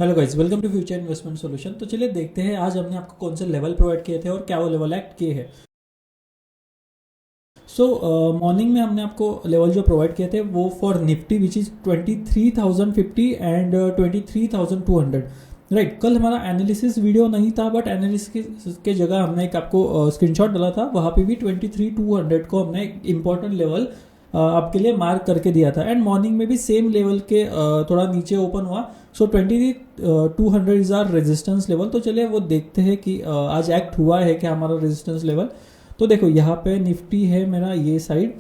Hello guys, welcome to future investment solution. तो चलिए देखते हैं आज हमने आपको कौन से लेवल प्रोवाइड किए थे और क्या वो लेवल एक्ट किए हैं। सो मॉर्निंग में हमने आपको लेवल जो प्रोवाइड किए थे वो for Nifty which is 23,050 and 23,200। Right, कल हमारा एनालिसिस वीडियो नहीं था, बट एनालिसिस के जगह हमने एक आपको स्क्रीनशॉट डाला था, वहाँ पे भी 23,200 को हमने एक इम्पॉर्टेंट लेवल आपके लिए मार्क करके दिया था। एंड मॉर्निंग में भी सेम लेवल के थोड़ा नीचे ओपन हुआ। सो 22,200 इज आर रेजिस्टेंस लेवल। तो चलिए वो देखते हैं कि आज एक्ट हुआ है क्या हमारा रेजिस्टेंस लेवल। तो देखो यहाँ पे निफ्टी है मेरा ये साइड,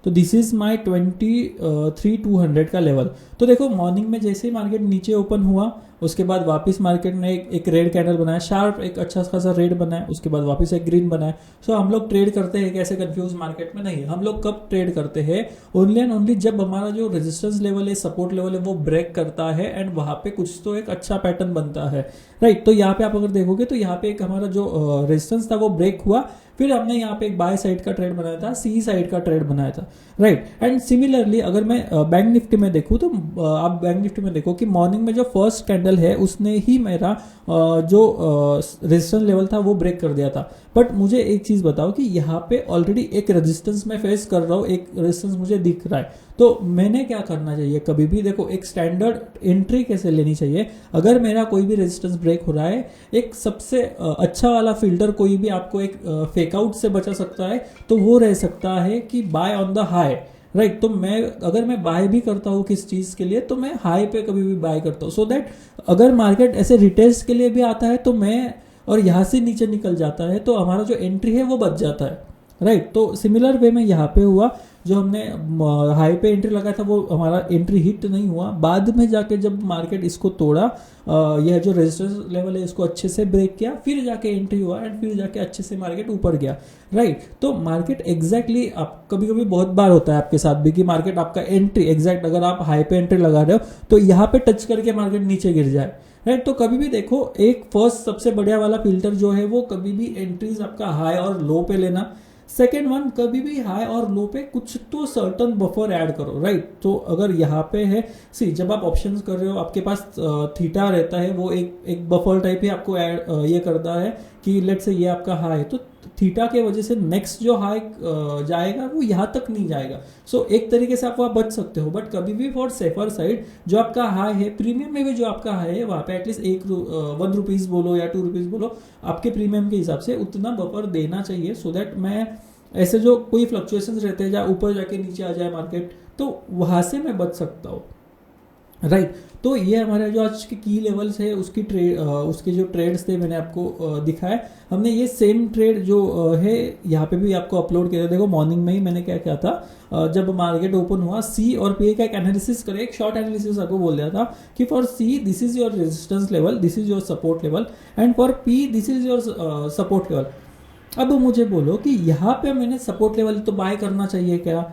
तो दिस इज माई 23,200 का लेवल। तो देखो मॉर्निंग में जैसे ही मार्केट नीचे ओपन हुआ, उसके बाद वापस मार्केट ने एक रेड कैंडल बनाया, शार्प एक अच्छा खासा रेड बनाया, उसके बाद वापस एक ग्रीन बनाया। सो हम लोग ट्रेड करते हैं कैसे कंफ्यूज मार्केट में नहीं, हम लोग कब ट्रेड करते हैं, ओनली एंड ओनली जब हमारा जो रेजिस्टेंस लेवल है, सपोर्ट लेवल है, वो ब्रेक करता है एंड वहां पे कुछ तो एक अच्छा पैटर्न बनता है। राइट, तो यहाँ पे आप अगर देखोगे तो यहाँ पे एक हमारा जो रेजिस्टेंस था वो ब्रेक हुआ, फिर हमने यहाँ पे एक बाय साइड का ट्रेड बनाया था, सी साइड का ट्रेड बनाया था। राइट, एंड सिमिलरली अगर मैं बैंक निफ्टी में देखूँ तो आप बैंक निफ्टी में देखो कि मॉर्निंग में जो फर्स्ट कैंडल है उसने ही मेरा जो रेजिस्टेंस लेवल था वो ब्रेक कर दिया था। बट मुझे एक चीज बताओ कि यहाँ पे ऑलरेडी एक रेजिस्टेंस मैं फेस कर रहा हूँ, एक रेजिस्टेंस मुझे दिख रहा है, तो मैंने क्या करना चाहिए, कभी भी देखो एक स्टैंडर्ड एंट्री कैसे लेनी चाहिए। अगर मेरा कोई भी रेजिस्टेंस ब्रेक हो रहा है, एक सबसे अच्छा वाला फिल्टर कोई भी आपको एक फेकआउट से बचा सकता है, तो वो रह सकता है कि buy on the high. Right, तो मैं अगर मैं बाय भी करता हूँ किस चीज के लिए, तो मैं हाई पे कभी भी बाय करता हूँ, सो दैट अगर मार्केट ऐसे रिटेस्ट के लिए भी आता है तो मैं, और यहाँ से नीचे निकल जाता है तो हमारा जो एंट्री है वो बच जाता है। राइट, तो सिमिलर वे में यहाँ पे हुआ, जो हमने हाई पे एंट्री लगाया था वो हमारा एंट्री हिट नहीं हुआ। बाद में जाके जब मार्केट इसको तोड़ा, यह जो रेजिस्टेंस लेवल है इसको अच्छे से ब्रेक किया, फिर जाके एंट्री हुआ एंड फिर जाके अच्छे से मार्केट ऊपर गया। राइट, तो मार्केट एग्जैक्टली आप कभी कभी बहुत बार होता है आपके साथ भी कि मार्केट आपका एंट्री एग्जैक्ट, अगर आप हाई पे एंट्री लगा रहे हो तो यहाँ पे टच करके मार्केट नीचे गिर जाए। राइट, तो कभी भी देखो एक फर्स्ट सबसे बढ़िया वाला फिल्टर जो है वो कभी भी एंट्रीज आपका हाई और लो पे लेना। सेकेंड वन, कभी भी हाई और लो पे कुछ तो सर्टन बफर ऐड करो। राइट, तो अगर यहाँ पे है, सी जब आप ऑप्शंस कर रहे हो आपके पास थीटा रहता है, वो एक बफर टाइप ही आपको ऐड ये करता है कि लेट से ये आपका हाई है, तो थीटा के वजह से नेक्स्ट जो हाई जाएगा वो यहाँ तक नहीं जाएगा। सो एक तरीके से आप वहाँ बच सकते हो, बट कभी भी फॉर सेफर साइड जो आपका हाई है, प्रीमियम में भी जो आपका हाई है वहाँ पे एटलीस्ट ₹1 बोलो या ₹2 बोलो, आपके प्रीमियम के हिसाब से उतना बफर देना चाहिए, सो दैट मैं ऐसे जो कोई फ्लक्चुएशंस रहते हैं जहाँ ऊपर जाके नीचे आ जाए मार्केट, तो वहाँ से मैं बच सकता हूँ। राइट, तो ये हमारे जो आज के की लेवल्स है उसकी ट्रेड, उसके जो ट्रेड्स थे मैंने आपको दिखाया। हमने ये सेम ट्रेड जो है यहाँ पे भी आपको अपलोड किया था। देखो मॉर्निंग में ही मैंने क्या किया था, जब मार्केट ओपन हुआ सी और पी का एक एनालिसिस करे, एक शॉर्ट एनालिसिस आपको बोल दिया था कि for see this is your resistance level, this is your support level, and for P this is your support level. अब मुझे बोलो कि यहाँ पे मैंने सपोर्ट लेवल तो बाय करना चाहिए क्या?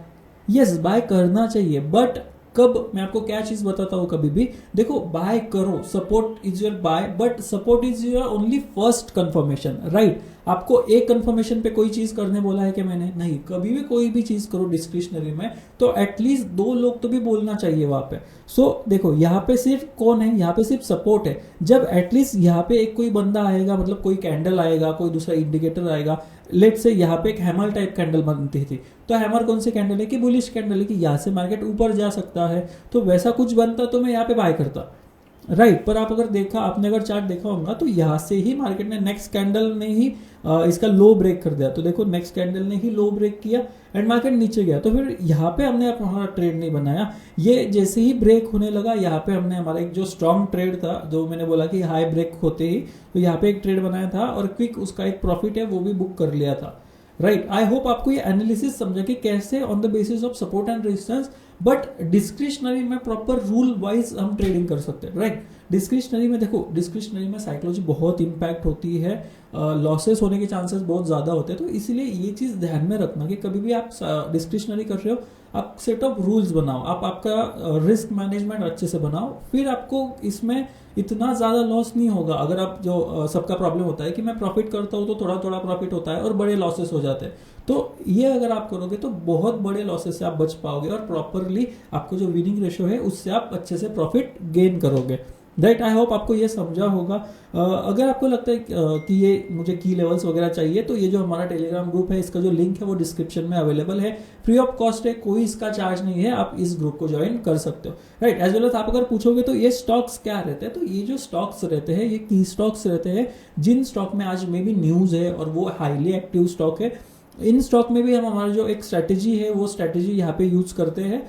यस, बाय करना चाहिए, बट कब? मैं आपको क्या चीज बताता हूँ, कभी भी देखो बाय करो, support is your buy, but support is your only first confirmation. Right, आपको एक कंफर्मेशन पे कोई चीज करने बोला है कि मैंने नहीं, कभी भी कोई भी चीज करो डिस्क्रिशनरी में तो एटलीस्ट 2 लोग तो भी बोलना चाहिए वहां पे। सो देखो यहाँ पे सिर्फ कौन है, यहाँ पे सिर्फ सपोर्ट है। जब एटलीस्ट यहाँ पे एक कोई बंदा आएगा, मतलब कोई कैंडल आएगा, कोई दूसरा इंडिकेटर आएगा, लेट से यहाँ पे एक हैमर टाइप कैंडल बनती थी, तो हैमर कौन सी कैंडल है कि बुलिश कैंडल है कि यहाँ से मार्केट ऊपर जा सकता है, तो वैसा कुछ बनता तो मैं यहाँ पे बाय करता। राइट, पर आप अगर देखा, आपने अगर चार्ट देखा होगा तो यहाँ से ही मार्केट ने नेक्स्ट कैंडल ने ही इसका लो ब्रेक कर दिया। तो देखो नेक्स्ट कैंडल ने ही लो ब्रेक किया एंड मार्केट नीचे गया, तो फिर यहाँ पे हमने हमारा ट्रेड नहीं बनाया। ये जैसे ही ब्रेक होने लगा, यहाँ पे हमने हमारा एक जो स्ट्रॉन्ग ट्रेड था, जो मैंने बोला कि हाई ब्रेक होते ही, तो यहाँ पे एक ट्रेड बनाया था और क्विक उसका एक प्रॉफिट है वो भी बुक कर लिया था। राइट, आई होप आपको ये एनालिसिस समझा कि कैसे on the basis of support and resistance, but discretionary में प्रॉपर रूल वाइज हम ट्रेडिंग कर सकते हैं। राइट, डिस्क्रिशनरी में देखो, डिस्क्रिशनरी में साइकोलॉजी बहुत इंपैक्ट होती है, लॉसेस होने के चांसेस बहुत ज़्यादा होते हैं, तो इसीलिए ये चीज़ ध्यान में रखना कि कभी भी आप डिस्क्रिशनरी कर रहे हो, आप सेट ऑफ रूल्स बनाओ, आप आपका रिस्क मैनेजमेंट अच्छे से बनाओ, फिर आपको इसमें इतना ज़्यादा लॉस नहीं होगा। अगर आप जो सबका प्रॉब्लम होता है कि मैं प्रॉफिट करता हूँ तो थोड़ा थोड़ा प्रॉफिट होता है और बड़े लॉसेस हो जाते हैं, तो ये अगर आप करोगे तो बहुत बड़े लॉसेस से आप बच पाओगे और प्रॉपरली आपको जो विनिंग रेशियो है उससे आप अच्छे से प्रॉफिट गेन करोगे। राइट। आई होप आपको ये समझा होगा। अगर आपको लगता है कि ये मुझे की लेवल्स वगैरह चाहिए तो ये जो हमारा टेलीग्राम ग्रुप है इसका जो लिंक है वो डिस्क्रिप्शन में अवेलेबल है, फ्री ऑफ कॉस्ट है, कोई इसका चार्ज नहीं है, आप इस ग्रुप को ज्वाइन कर सकते हो। राइट। एज वेल एज आप अगर पूछोगे तो ये स्टॉक्स क्या रहते हैं, तो ये जो स्टॉक्स रहते हैं ये की स्टॉक्स रहते हैं, जिन स्टॉक में आज में भी न्यूज़ है और वो हाईली एक्टिव स्टॉक है। इन स्टॉक में भी हम हमारा जो एक स्ट्रैटेजी है वो स्ट्रैटेजी यहाँ पे यूज करते हैं।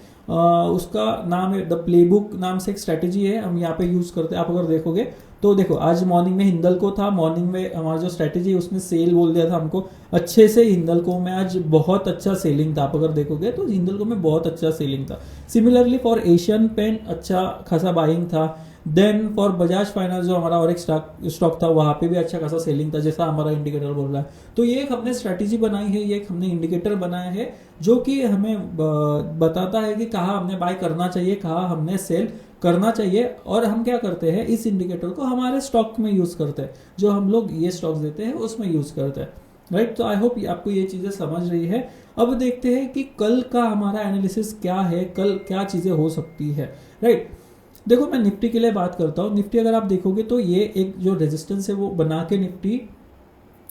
उसका नाम है द प्लेबुक नाम से एक स्ट्रैटेजी है, हम यहाँ पे यूज करते हैं। आप अगर देखोगे तो देखो आज मॉर्निंग में हिंदल्को था, मॉर्निंग में हमारा जो स्ट्रैटेजी है उसने सेल बोल दिया था हमको अच्छे से। हिंदल्को में आज बहुत अच्छा सेलिंग था, आप अगर देखोगे तो हिंदल्को में बहुत अच्छा सेलिंग था। सिमिलरली फॉर एशियन पेंट अच्छा खासा बाइंग था। देन फॉर बजाज फाइनेंस जो हमारा और एक स्टॉक था वहां पे भी अच्छा खासा सेलिंग था, जैसा हमारा इंडिकेटर बोल रहा है। तो ये एक हमने स्ट्रैटेजी बनाई है, ये एक हमने इंडिकेटर बनाया है जो कि हमें बताता है कि कहाँ हमने बाय करना चाहिए, कहाँ हमने सेल करना चाहिए। और हम क्या करते हैं, इस इंडिकेटर को हमारे स्टॉक में यूज करते हैं, जो हम लोग ये स्टॉक्स देते हैं उसमें यूज करते हैं। राइट। तो आई होप आपको ये चीजें समझ रही है। अब देखते हैं कि कल का हमारा एनालिसिस क्या है, कल क्या चीजें हो सकती है। राइट। देखो मैं निफ्टी के लिए बात करता हूँ। निफ्टी अगर आप देखोगे तो ये एक जो रेजिस्टेंस है वो बना के निफ्टी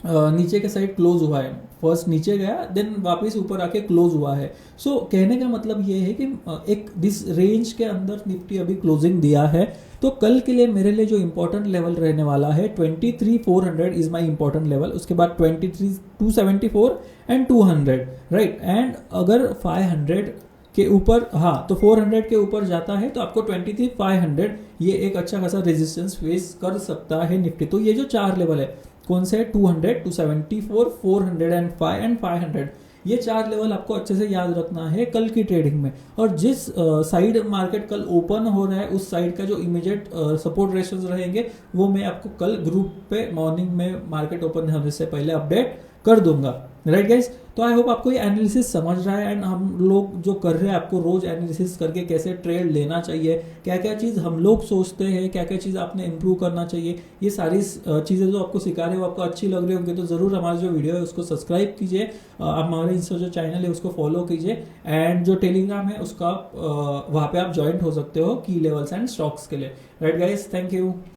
नीचे के साइड क्लोज हुआ है। फर्स्ट नीचे गया, देन वापस ऊपर आके क्लोज हुआ है। सो कहने का मतलब ये है कि एक दिस रेंज के अंदर निफ्टी अभी क्लोजिंग दिया है। तो कल के लिए मेरे लिए जो इंपॉर्टेंट लेवल रहने वाला है 23,400 इज माई इंपॉर्टेंट लेवल, उसके बाद 23,274 एंड 200। राइट। एंड अगर 500 के ऊपर, हाँ तो 400 के ऊपर जाता है तो आपको 23,500 ये एक अच्छा खासा रेजिस्टेंस फेस कर सकता है निफ्टी। तो ये जो चार लेवल है कौन से, 200, 274, 405 एंड 500, ये चार लेवल आपको अच्छे से याद रखना है कल की ट्रेडिंग में। और जिस साइड मार्केट कल ओपन हो रहा है उस साइड का जो इमीडिएट सपोर्ट रेशंस रहेंगे वो मैं आपको कल ग्रुप पे मॉर्निंग में मार्केट ओपन होने से पहले अपडेट कर दूंगा। Right guys. तो आई होप आपको ये एनालिसिस समझ रहा है। एंड हम लोग जो कर रहे हैं आपको रोज एनालिसिस करके कैसे ट्रेड लेना चाहिए, क्या क्या चीज़ हम लोग सोचते हैं, क्या क्या चीज़ आपने इंप्रूव करना चाहिए, ये सारी चीज़ें जो आपको सिखा रहे हो आपको अच्छी लग रही होंगी तो ज़रूर हमारा जो वीडियो है उसको सब्सक्राइब कीजिए, हमारे इंस्टा जो चैनल है उसको फॉलो कीजिए, एंड जो टेलीग्राम है उसका वहाँ पे आप ज्वाइंट हो सकते हो की लेवल्स एंड स्टॉक्स के लिए। Right guys, thank you.